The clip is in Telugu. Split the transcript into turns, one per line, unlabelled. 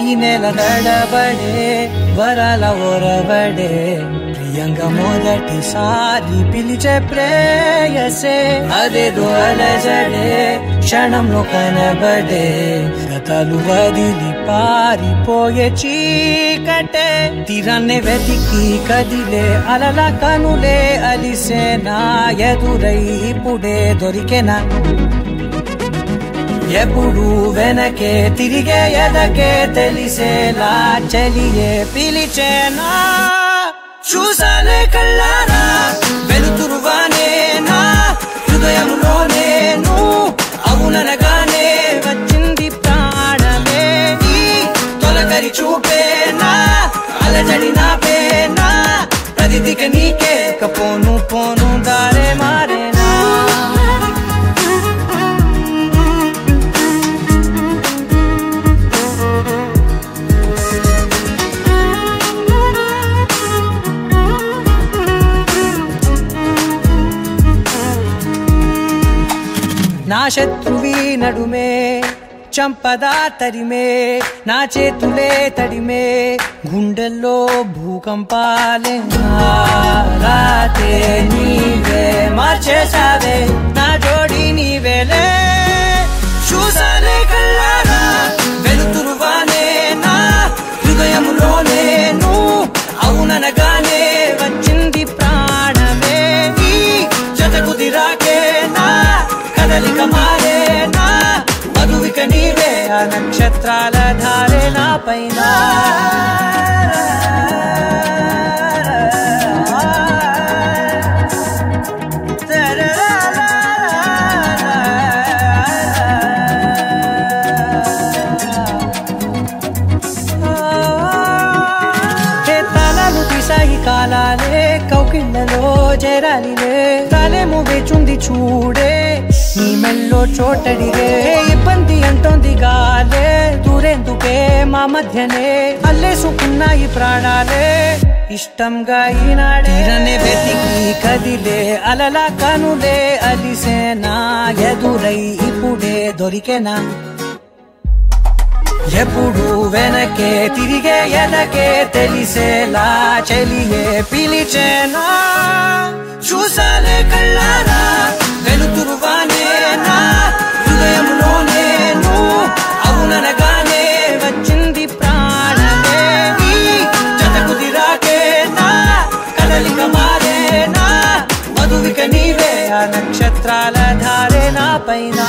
ఈ నెల నడబడే వరాల ఓరబడే ప్రియంగా మొదటిసారి పిలిచే ప్రేయసే అదేదో అలజడే క్షణంలో కనబడే గతాలు వదిలి పారిపోయే చీకటే తీరాన్నే వెతికి కదిలే అలల కనులే అలిసే నా ఎదురై ఇప్పుడే దొరికెనా ఎప్పుడు వెనకే తిరిగే ఎదకే తెలిసేలా చలియే పిలిచేనా చూసాలే కళ్ళారా వెలుతురువానే నా హృదయంలోనే అవుననగానే వచ్చింది ప్రాణమే నీ తొలకరి చూపేనా అలజడి నాపేనా ప్రతిదిక నీకే పోను పోను దారే మారేనా నా శత్రువి నడుమే చంపదా తరిమే నా చేతులే తడిమే గుండెల్లో భూకంపాలే రాతే నీవే మార్చేసావే నా జోడి నీవేలే చూసాలే కళ్ళారా వెలుతురువానే నా హృదయంలోనే అవుననగానే వచ్చింది ప్రాణమే నీ జతకు దిరాకే నా కదలిక మారేనా మధువిక నీవే ఆ నక్షత్రాల ధారే నా పైన తాళాలు తీసాయి కాలాలే కౌకిళ్ళలో చేరాలిలే తాలేమో వేచుంది చూడే నీ మెల్లో చోటడిగే ఇబ్బంది అంటోంది గాలే దూరేందుకే మా మధ్యనే అల్లేసుకున్నాయి ప్రాణాలే ఇష్టంగా ఈనాడే వెతికి కదిలే అలల కనులే అలిసేనా ఎదురై ఇప్పుడే దొరికెనా ఎప్పుడు వెనకే తిరిగే ఎదకే తెలిసేలా చలియే పిలిచేనా చూసాలే కళ్ళారా వెలుతురువానే నా హృదయంలోనే అవుననగానే వచ్చింది ప్రాణమే నీ జతకు దిరాకే నా కదలిక మారేనా మధువిక నీవే ఆ నక్షత్రాల ధారే నా పైన